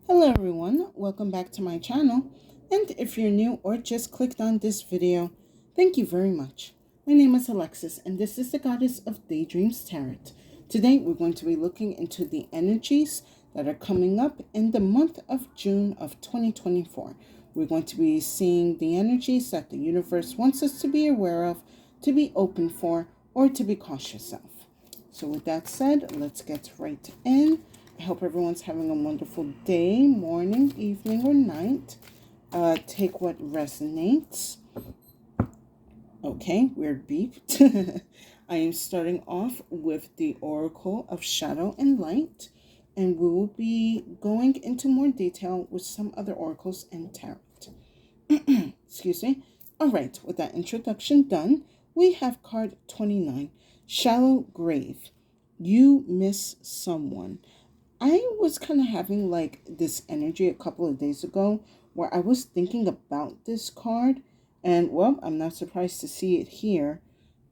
Hello everyone, welcome back to my channel. And if you're new or just clicked on this video, thank you very much. My name is Alexis and this is the Goddess of Daydreams Tarot. Today we're going to be looking into the energies that are coming up in the month of June of 2024. We're going to be seeing the energies that the universe wants us to be aware of, to be open for, or to be cautious of. So with that said, let's get right in. I hope everyone's having a wonderful day, morning, evening, or night. Take what resonates. Okay, weird beep. I am starting off with the Oracle of Shadow and Light, and we will be going into more detail with some other oracles and tarot. Excuse me. All right, with that introduction done, we have card 29, Shallow Grave. You miss someone. I was kind of having like this energy a couple of days ago where I was thinking about this card, and well, I'm not surprised to see it here.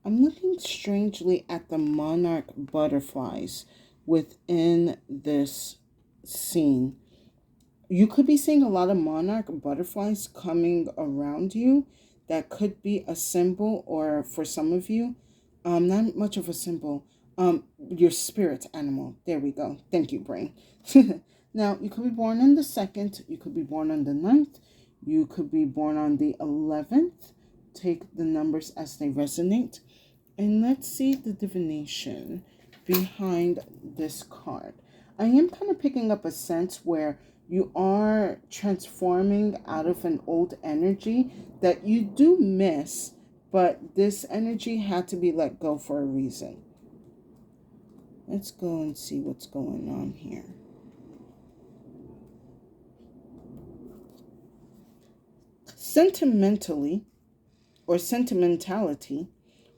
I'm looking strangely at the monarch butterflies within this scene. You could be seeing a lot of monarch butterflies coming around you. That could be a symbol, or for some of you, not much of a symbol. Your spirit animal. There we go. Thank you, brain. Now, you could be born on the 2nd. You could be born on the 9th. You could be born on the 11th. Take the numbers as they resonate. And let's see the divination behind this card. I am kind of picking up a sense where you are transforming out of an old energy that you do miss, but this energy had to be let go for a reason. Let's go and see what's going on here. Sentimentally, or sentimentality,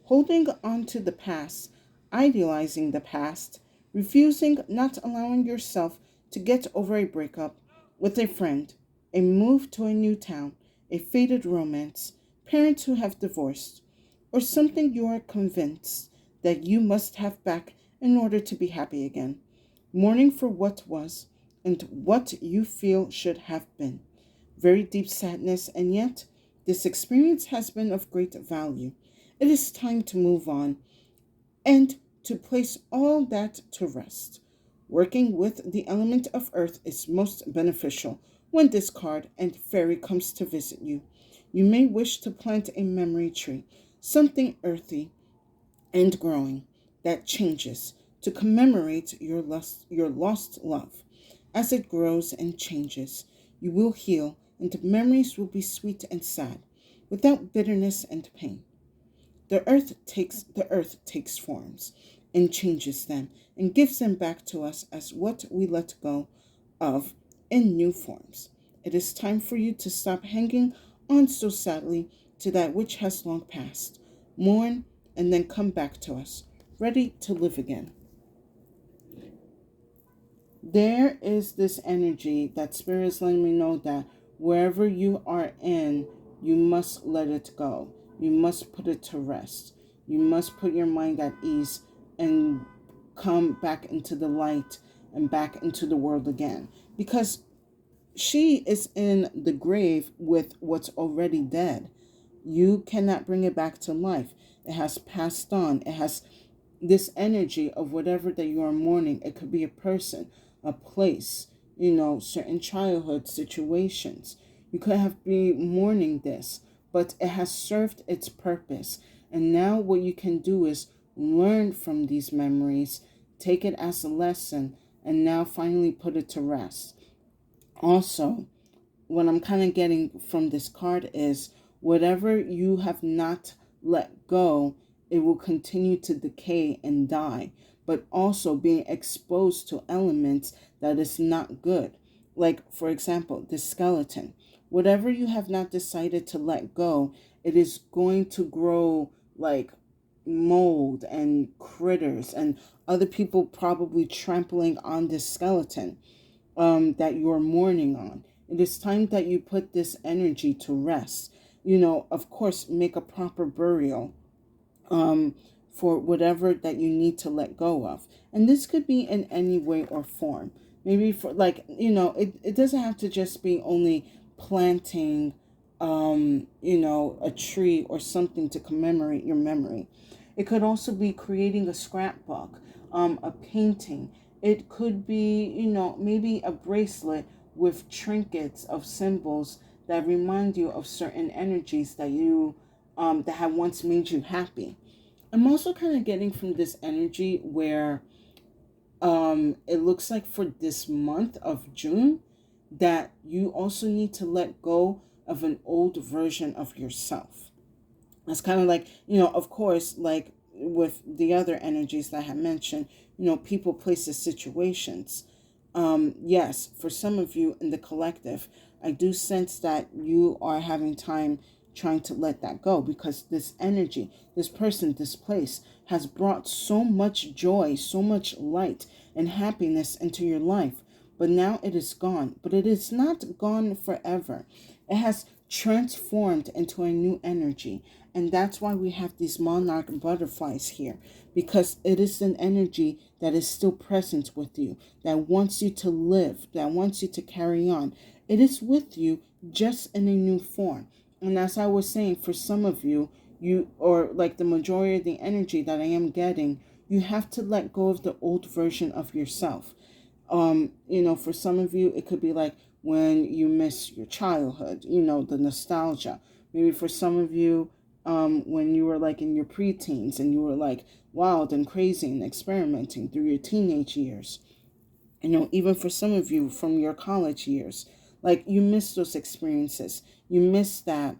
holding on to the past, idealizing the past, refusing, not allowing yourself to get over a breakup with a friend, a move to a new town, a faded romance, parents who have divorced, or something you are convinced that you must have back in order to be happy again. Mourning for what was and what you feel should have been. Very deep sadness, and yet this experience has been of great value. It is time to move on and to place all that to rest. Working with the element of earth is most beneficial when this card and fairy comes to visit you. You may wish to plant a memory tree, something earthy and growing that changes to commemorate your lost love. As it grows and changes, you will heal and the memories will be sweet and sad, without bitterness and pain. The earth takes forms and changes them and gives them back to us as what we let go of in new forms. It is time for you to stop hanging on so sadly to that which has long passed. Mourn and then come back to us, ready to live again. There is this energy that Spirit is letting me know that wherever you are in, you must let it go. You must put it to rest. You must put your mind at ease and come back into the light and back into the world again. Because she is in the grave with what's already dead. You cannot bring it back to life. It has passed on. It has this energy of whatever that you are mourning. It could be a person, a place, certain childhood situations. You could have been mourning this, but it has served its purpose. And now what you can do is learn from these memories, take it as a lesson, and now finally put it to rest. Also, what I'm kind of getting from this card is whatever you have not let go, it will continue to decay and die, but also being exposed to elements that is not good. Like, for example, the skeleton. Whatever you have not decided to let go, it is going to grow like mold and critters and other people probably trampling on this skeleton that you're mourning on. It is time that you put this energy to rest. Of course, make a proper burial for whatever that you need to let go of. And this could be in any way or form. Maybe for like, it doesn't have to just be only planting, a tree or something to commemorate your memory. It could also be creating a scrapbook, a painting. It could be, maybe a bracelet with trinkets of symbols that remind you of certain energies that have once made you happy. I'm also kind of getting from this energy where it looks like for this month of June that you also need to let go of an old version of yourself. It's kind of like, of course, like with the other energies that I have mentioned, people, places, situations. Yes, for some of you in the collective, I do sense that you are having time trying to let that go, because this energy, this person, this place has brought so much joy, so much light and happiness into your life. But now it is gone. But it is not gone forever. It has transformed into a new energy. And that's why we have these monarch butterflies here, because it is an energy that is still present with you, that wants you to live, that wants you to carry on. It is with you, just in a new form. And as I was saying, for some of you, or like the majority of the energy that I am getting, you have to let go of the old version of yourself. For some of you, it could be like when you miss your childhood, the nostalgia. Maybe for some of you, when you were like in your preteens and you were like wild and crazy and experimenting through your teenage years. Even for some of you from your college years, like you miss those experiences. You miss that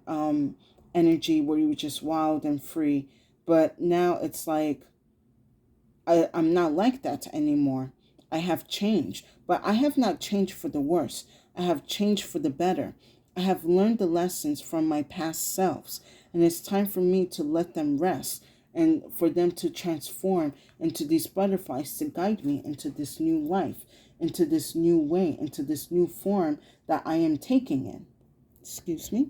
energy where you were just wild and free. But now it's like, I'm not like that anymore. I have changed, but I have not changed for the worse. I have changed for the better. I have learned the lessons from my past selves, and it's time for me to let them rest and for them to transform into these butterflies to guide me into this new life, into this new way, into this new form that I am taking in. Excuse me.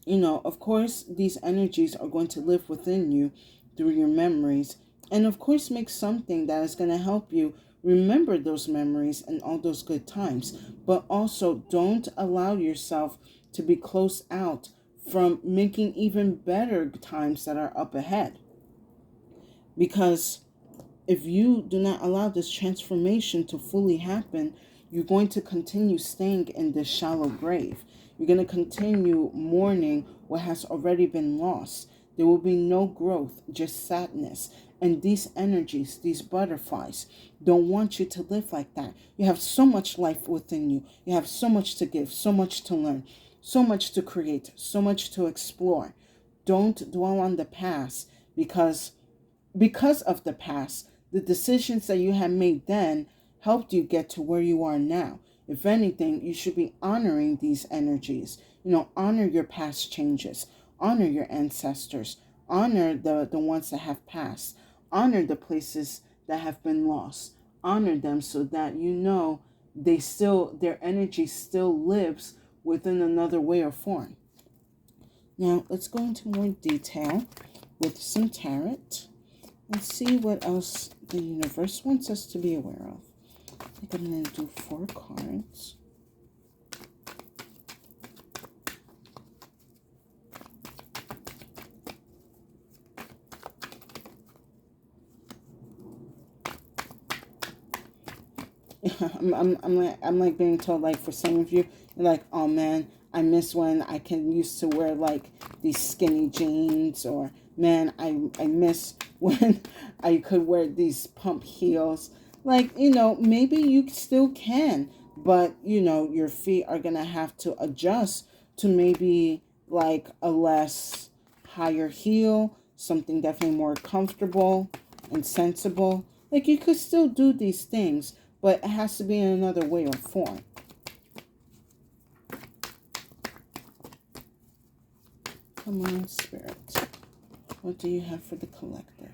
Of course, these energies are going to live within you through your memories, and of course, make something that is going to help you remember those memories and all those good times. But also, don't allow yourself to be close out from making even better times that are up ahead. Because if you do not allow this transformation to fully happen, you're going to continue staying in this shallow grave. You're going to continue mourning what has already been lost. There will be no growth, just sadness. And these energies, these butterflies, don't want you to live like that. You have so much life within you. You have so much to give, so much to learn, so much to create, so much to explore. Don't dwell on the past, because of the past, the decisions that you have made then helped you get to where you are now. If anything, you should be honoring these energies. Honor your past changes, honor your ancestors, honor the ones that have passed, honor the places that have been lost, honor them so that their energy still lives within another way or form. Now let's go into more detail with some tarot. Let's see what else the universe wants us to be aware of. I think I'm going to do 4 cards. I'm like being told, like, for some of you, like, oh man, I miss when I used to wear like these skinny jeans, or man, I miss when I could wear these pump heels. Like, maybe you still can, but your feet are gonna have to adjust to maybe like a less higher heel, something definitely more comfortable and sensible. Like, you could still do these things, but it has to be in another way or form. Come on, Spirit. What do you have for the collective?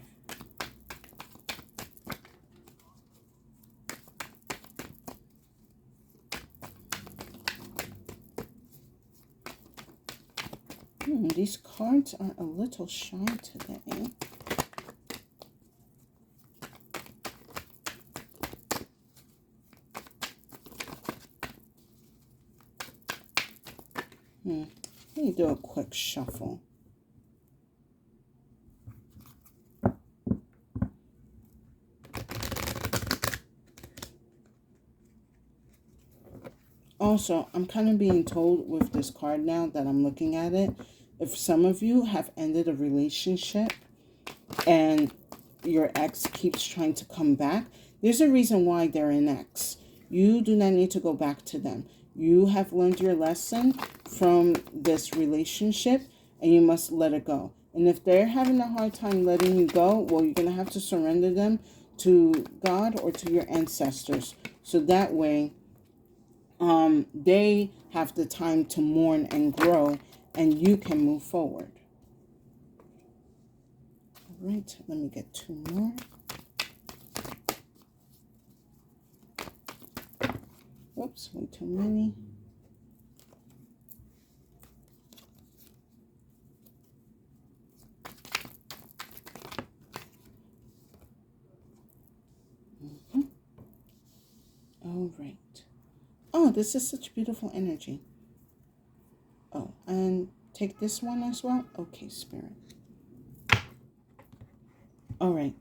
These cards are a little shy today. Let me do a quick shuffle. Also, I'm kind of being told with this card now that I'm looking at it, if some of you have ended a relationship and your ex keeps trying to come back, there's a reason why they're an ex. You do not need to go back to them. You have learned your lesson from this relationship and you must let it go. And if they're having a hard time letting you go, well, you're going to have to surrender them to God or to your ancestors. So that way, they have the time to mourn and grow and you can move forward. All right, let me get 2 more. Whoops, way too many. All right. Oh, this is such beautiful energy. Oh, and take this one as well. Okay, Spirit. All right.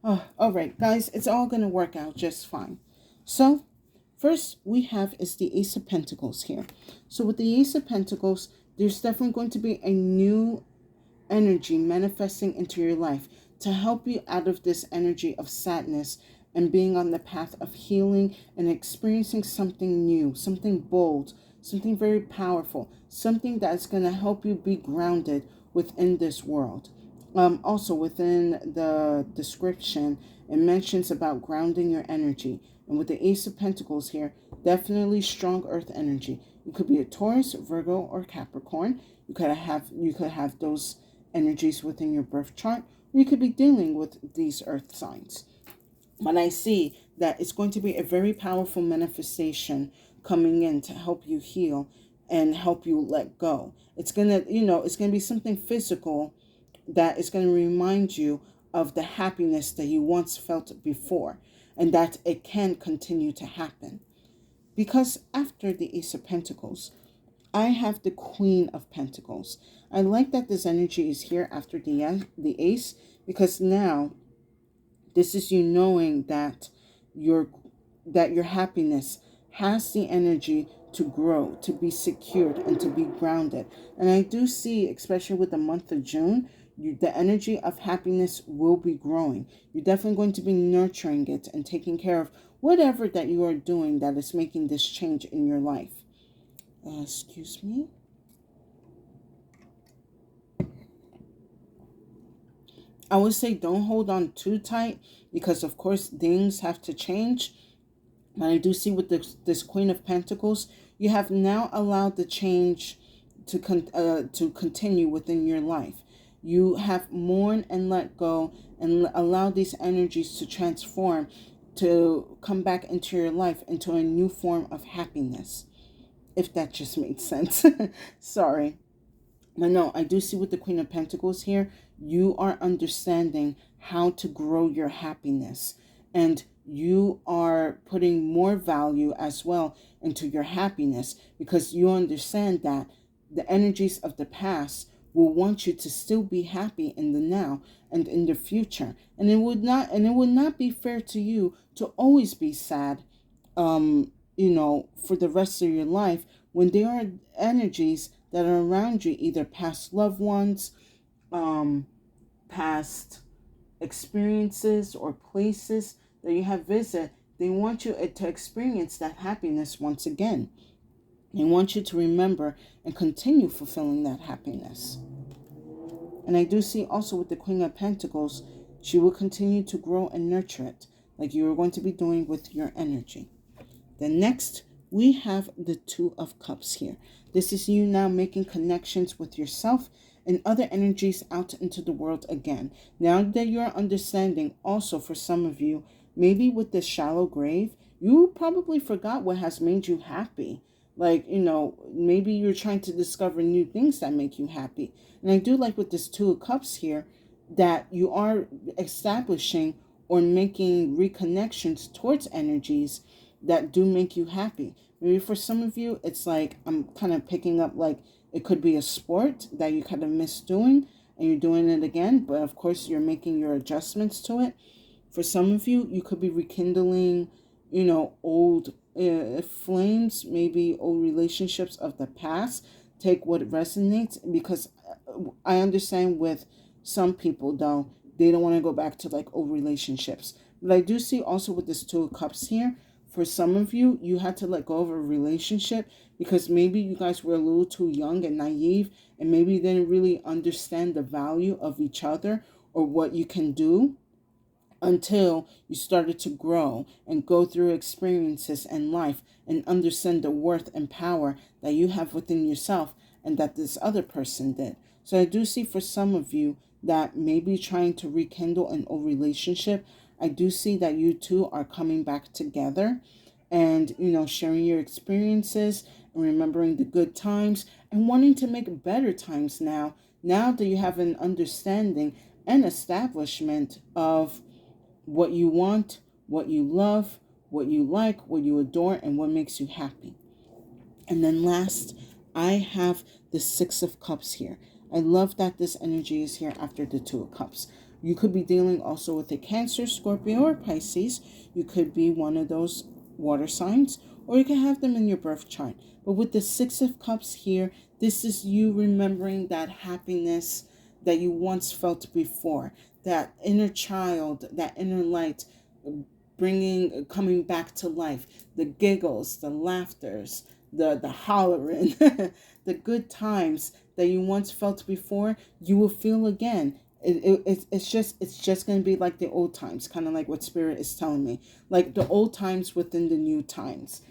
Oh, all right, guys, it's all going to work out just fine. So, first we have is the Ace of Pentacles here. So with the Ace of Pentacles, there's definitely going to be a new energy manifesting into your life to help you out of this energy of sadness and being on the path of healing and experiencing something new, something bold, something very powerful, something that's going to help you be grounded within this world. Also, within the description, it mentions about grounding your energy. And with the Ace of Pentacles here, definitely strong earth energy. You could be a Taurus, Virgo, or Capricorn. You could have those energies within your birth chart, or you could be dealing with these earth signs. But I see that it's going to be a very powerful manifestation coming in to help you heal and help you let go. It's gonna be something physical that is going to remind you of the happiness that you once felt before, and that it can continue to happen. Because after the Ace of Pentacles, I have the Queen of Pentacles. I like that this energy is here after the Ace, because now this is you knowing that your happiness has the energy to grow, to be secured, and to be grounded. And I do see, especially with the month of June, the energy of happiness will be growing. You're definitely going to be nurturing it and taking care of whatever that you are doing that is making this change in your life. Excuse me. I would say don't hold on too tight, because of course things have to change. But I do see with this Queen of Pentacles, you have now allowed the change to continue within your life. You have mourned and let go and allow these energies to transform, to come back into your life into a new form of happiness. If that just made sense. Sorry. But no, I do see with the Queen of Pentacles here, you are understanding how to grow your happiness. And you are putting more value as well into your happiness, because you understand that the energies of the past will want you to still be happy in the now and in the future. And it would not be fair to you to always be sad, for the rest of your life, when there are energies that are around you, either past loved ones, past experiences or places that you have visited. They want you to experience that happiness once again. They want you to remember and continue fulfilling that happiness. And I do see also with the Queen of Pentacles, she will continue to grow and nurture it, like you are going to be doing with your energy. Then next, we have the Two of Cups here. This is you now making connections with yourself and other energies out into the world again. Now that you're understanding, also for some of you, maybe with this shallow grave, you probably forgot what has made you happy. Like, maybe you're trying to discover new things that make you happy. And I do like with this Two of Cups here, that you are establishing or making reconnections towards energies that do make you happy. Maybe for some of you, it's like, I'm kind of picking up like It could be a sport that you kind of miss doing and you're doing it again, but of course you're making your adjustments to it. For some of you, you could be rekindling, old flames, maybe old relationships of the past. Take what resonates, because I understand with some people, though, they don't want to go back to like old relationships. But I do see also with this Two of Cups here, for some of you, you had to let go of a relationship because maybe you guys were a little too young and naive, and maybe you didn't really understand the value of each other or what you can do until you started to grow and go through experiences in life and understand the worth and power that you have within yourself and that this other person did. So I do see for some of you that maybe trying to rekindle an old relationship, I do see that you two are coming back together and, sharing your experiences and remembering the good times and wanting to make better times now that you have an understanding and establishment of what you want, what you love, what you like, what you adore, and what makes you happy. And then last, I have the Six of Cups here. I love that this energy is here after the Two of Cups. You could be dealing also with a Cancer, Scorpio, or Pisces. You could be one of those water signs, or you can have them in your birth chart. But with the Six of Cups here, this is you remembering that happiness that you once felt before, that inner child, that inner light, coming back to life, the giggles, the laughters, the hollering, the good times that you once felt before, you will feel again. It's just going to be like the old times, kind of like what Spirit is telling me, like the old times within the new times,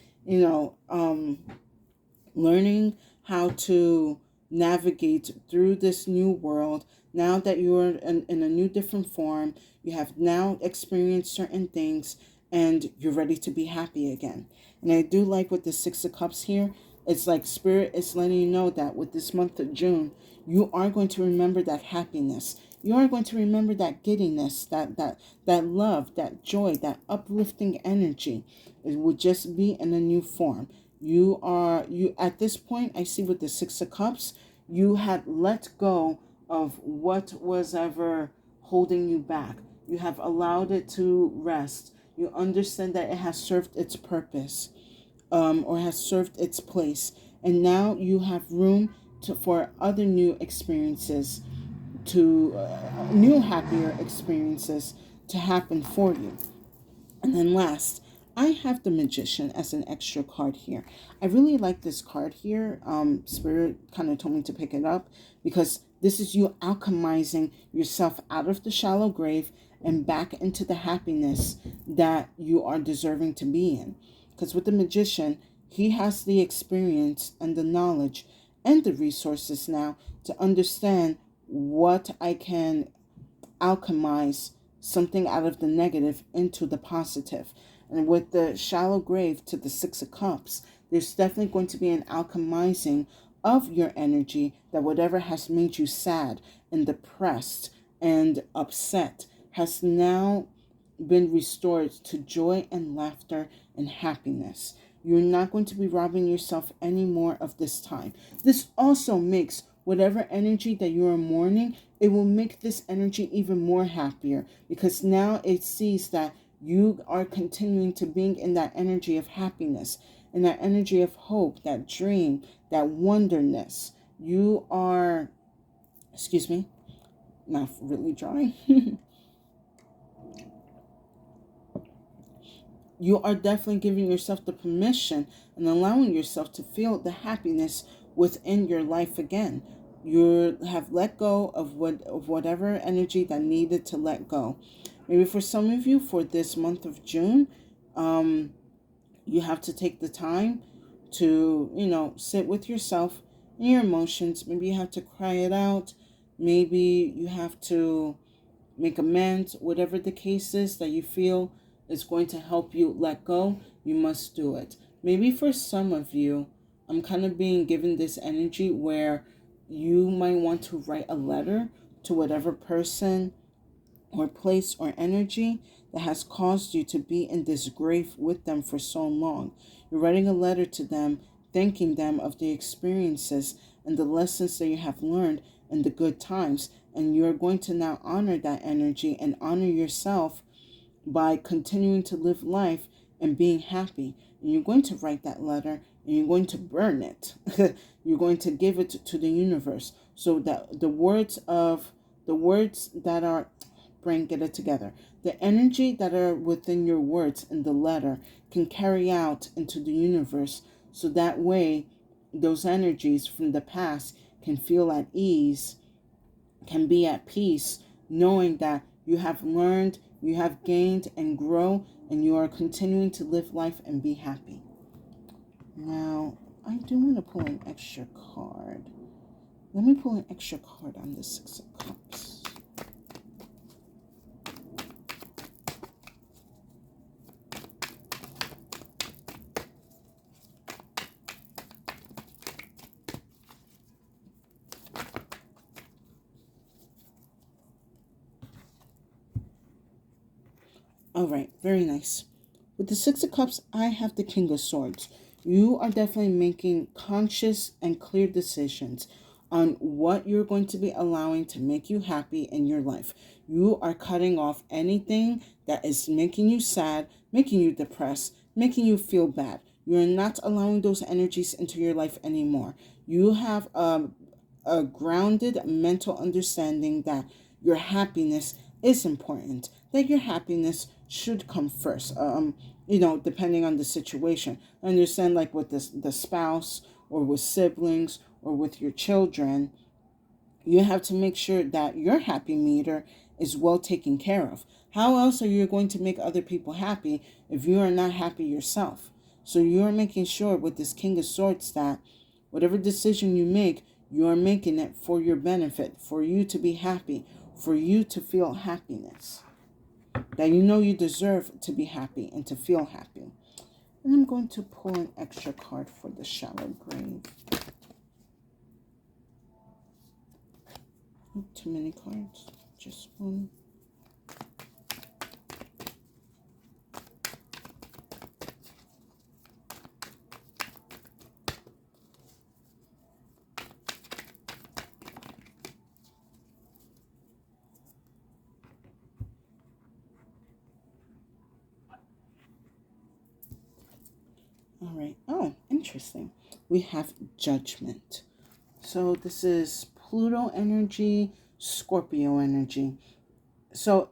learning how to navigate through this new world. Now that you're in a new different form, you have now experienced certain things and you're ready to be happy again. And I do like with the Six of Cups here, it's like Spirit is letting you know that with this month of June, you are going to remember that happiness. You are going to remember that giddiness, that love, that joy, that uplifting energy. It will just be in a new form. You at this point, I see with the Six of Cups, you had let go of what was ever holding you back. You have allowed it to rest. You understand that it has served its purpose, or has served its place. And now you have room for other new experiences, new happier experiences to happen for you. And then last, I have the Magician as an extra card here. I really like this card here. Spirit kind of told me to pick it up because this is you alchemizing yourself out of the shallow grave and back into the happiness that you are deserving to be in. Because with the Magician, he has the experience and the knowledge and the resources now to understand what I can alchemize something out of the negative into the positive. And with the shallow grave to the Six of Cups, there's definitely going to be an alchemizing of your energy, that whatever has made you sad and depressed and upset has now been restored to joy and laughter and happiness. You're not going to be robbing yourself anymore of this time. This also makes whatever energy that you are mourning, it will make this energy even more happier, because now it sees that you are continuing to being in that energy of happiness, in that energy of hope, that dream, that wonderness. You are, excuse me, not really dry. You are definitely giving yourself the permission and allowing yourself to feel the happiness within your life again. You have let go of whatever energy that needed to let go. Maybe for some of you, for this month of June, you have to take the time to, sit with yourself and your emotions. Maybe you have to cry it out. Maybe you have to make amends. Whatever the case is that you feel is going to help you let go, you must do it. Maybe for some of you, I'm kind of being given this energy where you might want to write a letter to whatever person or place or energy that has caused you to be in this grave with them for so long. You're writing a letter to them, thanking them of the experiences and the lessons that you have learned and the good times. And you're going to now honor that energy and honor yourself by continuing to live life and being happy. And you're going to write that letter and you're going to burn it. You're going to give it to the universe so that the words that are, brain, get it together. The energy that are within your words in the letter can carry out into the universe, so that way those energies from the past can feel at ease, can be at peace, knowing that you have learned, you have gained and grow, and you are continuing to live life and be happy. Now, I do want to pull an extra card. Let me pull an extra card on the Six of Cups. All right, very nice. With the Six of Cups, I have the King of Swords. You are definitely making conscious and clear decisions on what you're going to be allowing to make you happy in your life. You are cutting off anything that is making you sad, making you depressed, making you feel bad. You're not allowing those energies into your life anymore. You have a grounded mental understanding that your happiness is important, that your happiness should come first. Depending on the situation. I understand, like with the spouse or with siblings or with your children, you have to make sure that your happy meter is well taken care of. How else are you going to make other people happy if you are not happy yourself? So you're making sure with this King of Swords that whatever decision you make, you are making it for your benefit, for you to be happy, for you to feel happiness. That you know you deserve to be happy and to feel happy. And I'm going to pull an extra card for the Shallow Grave. Too many cards. Just one. All right. Oh, interesting. We have Judgment. So this is Pluto energy, Scorpio energy. So,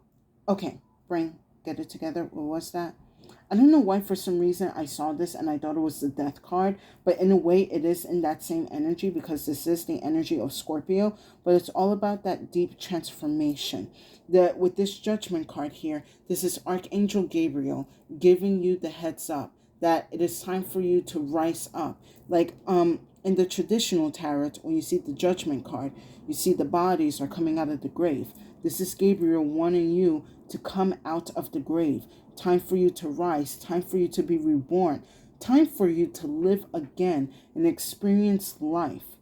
okay, brain, get it together. What was that? I don't know why for some reason I saw this and I thought it was the Death card, but in a way it is in that same energy because this is the energy of Scorpio, but it's all about that deep transformation. With this Judgment card here, this is Archangel Gabriel giving you the heads up that it is time for you to rise up. Like in the traditional tarot, when you see the Judgment card, you see the bodies are coming out of the grave. This is Gabriel wanting you to come out of the grave. Time for you to rise. Time for you to be reborn. Time for you to live again and experience life.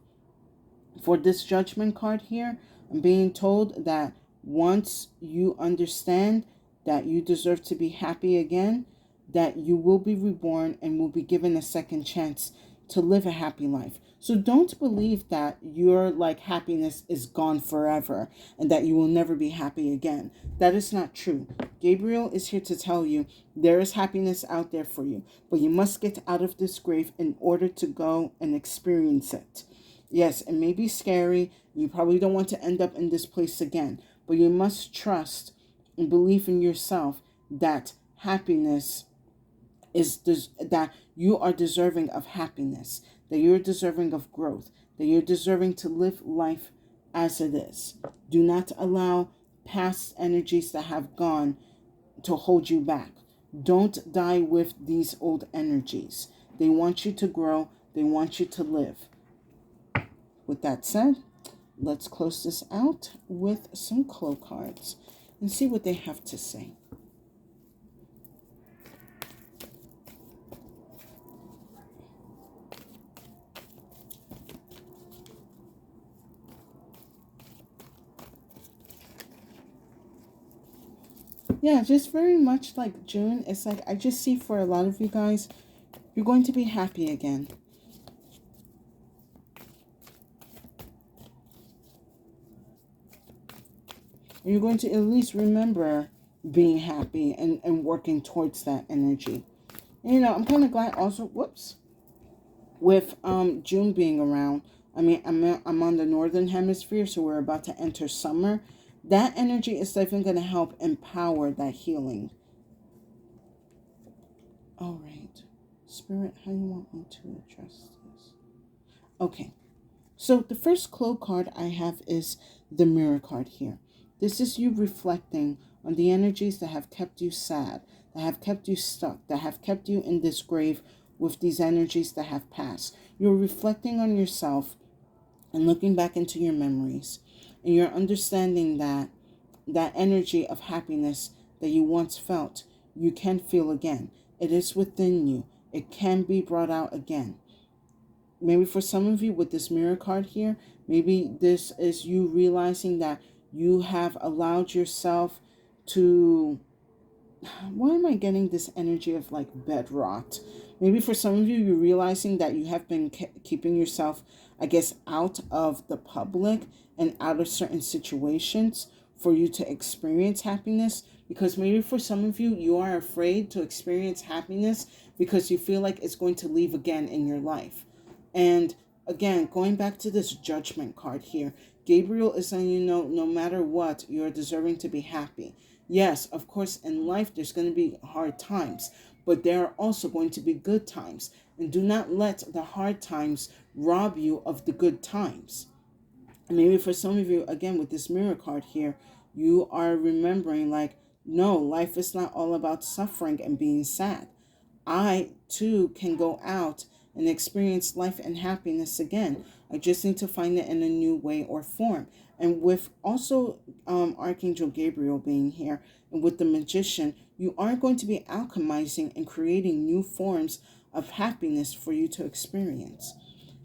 For this Judgment card here, I'm being told that once you understand that you deserve to be happy again, that you will be reborn and will be given a second chance to live a happy life. So don't believe that your happiness is gone forever and that you will never be happy again. That is not true. Gabriel is here to tell you there is happiness out there for you, but you must get out of this grave in order to go and experience it. Yes, it may be scary. You probably don't want to end up in this place again, but you must trust and believe in yourself that happiness is that you are deserving of happiness, that you're deserving of growth, that you're deserving to live life as it is. Do not allow past energies that have gone to hold you back. Don't die with these old energies. They want you to grow. They want you to live. With that said, let's close this out with some Clo cards and see what they have to say. Yeah, just very much like June. It's like I just see for a lot of you guys, you're going to be happy again. And you're going to at least remember being happy and working towards that energy. And, I'm kind of glad also, with June being around. I mean, I'm on the northern hemisphere, so we're about to enter summer. That energy is definitely going to help empower that healing. All right. Spirit, how you want me to address this? Okay. So the first clue card I have is the Mirror card here. This is you reflecting on the energies that have kept you sad, that have kept you stuck, that have kept you in this grave with these energies that have passed. You're reflecting on yourself and looking back into your memories. And you're understanding that that energy of happiness that you once felt, you can feel again. It is within you. It can be brought out again. Maybe for some of you with this Mirror card here, maybe this is you realizing that you have allowed yourself to, why am I getting this energy of like bed rot? Maybe for some of you, you're realizing that you have been keeping yourself, I guess, out of the public and out of certain situations for you to experience happiness. Because maybe for some of you, you are afraid to experience happiness because you feel like it's going to leave again in your life. And again, going back to this Judgment card here, Gabriel is saying, no matter what, you're deserving to be happy. Yes, of course, in life, there's going to be hard times, but there are also going to be good times. And do not let the hard times rob you of the good times. And maybe for some of you, again, with this Mirror card here, you are remembering like, no, life is not all about suffering and being sad. I, too, can go out and experience life and happiness again. I just need to find it in a new way or form. And with also Archangel Gabriel being here and with the Magician, you are going to be alchemizing and creating new forms of happiness for you to experience.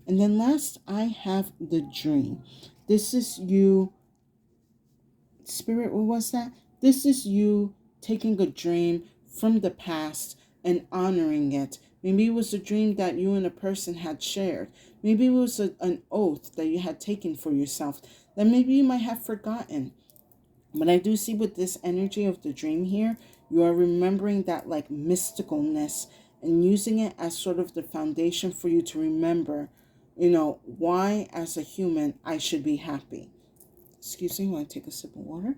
And then last, I have the Dream. This is you, Spirit, what was that? This is you taking a dream from the past and honoring it. Maybe it was a dream that you and a person had shared. Maybe it was an oath that you had taken for yourself that maybe you might have forgotten. But I do see with this energy of the dream here, you are remembering that like mysticalness and using it as sort of the foundation for you to remember, why as a human I should be happy. Excuse me, while I take a sip of water.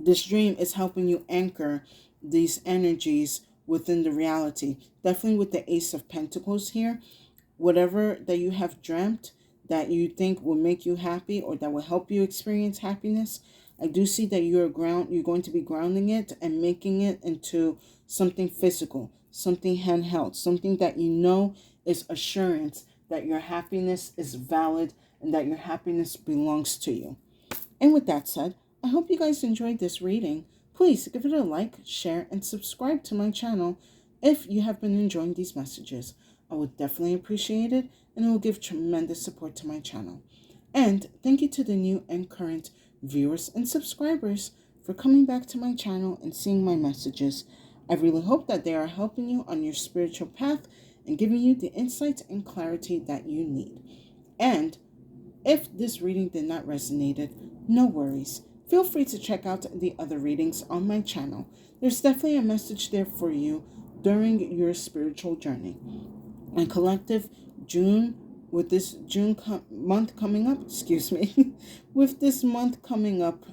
This dream is helping you anchor these energies within the reality. Definitely with the Ace of Pentacles here. Whatever that you have dreamt that you think will make you happy or that will help you experience happiness, I do see that you're going to be grounding it and making it into something physical, something handheld, something that is assurance that your happiness is valid and that your happiness belongs to you. And with that said, I hope you guys enjoyed this reading. Please give it a like, share, and subscribe to my channel if you have been enjoying these messages. I would definitely appreciate it, and it will give tremendous support to my channel. And thank you to the new and current viewers and subscribers for coming back to my channel and seeing my messages. I really hope that they are helping you on your spiritual path and giving you the insights and clarity that you need. And if this reading did not resonate, no worries. Feel free to check out the other readings on my channel. There's definitely a message there for you during your spiritual journey. And collective June, with this month coming up, with this month coming up,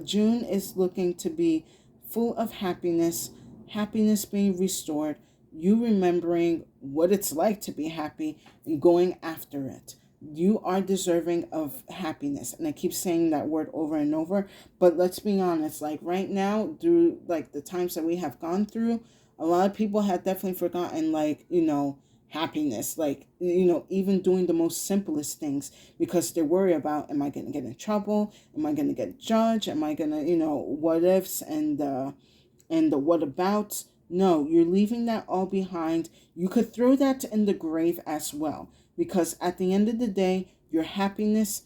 June is looking to be full of happiness being restored, you remembering what it's like to be happy and going after it. You are deserving of happiness. And I keep saying that word over and over, but let's be honest, like right now, through like the times that we have gone through, a lot of people have definitely forgotten, happiness, even doing the most simplest things because they worry about, am I going to get in trouble? Am I going to get judged? Am I going to, what ifs and the what abouts? No, you're leaving that all behind. You could throw that in the grave as well. Because at the end of the day, your happiness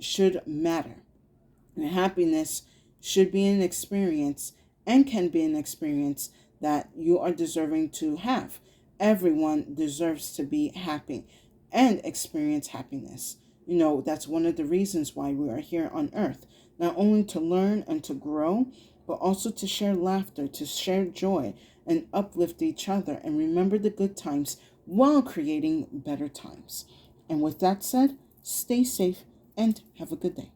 should matter. Your happiness should be an experience and can be an experience that you are deserving to have. Everyone deserves to be happy and experience happiness. That's one of the reasons why we are here on earth, not only to learn and to grow, but also to share laughter, to share joy, and uplift each other and remember the good times while creating better times. And with that said, stay safe and have a good day.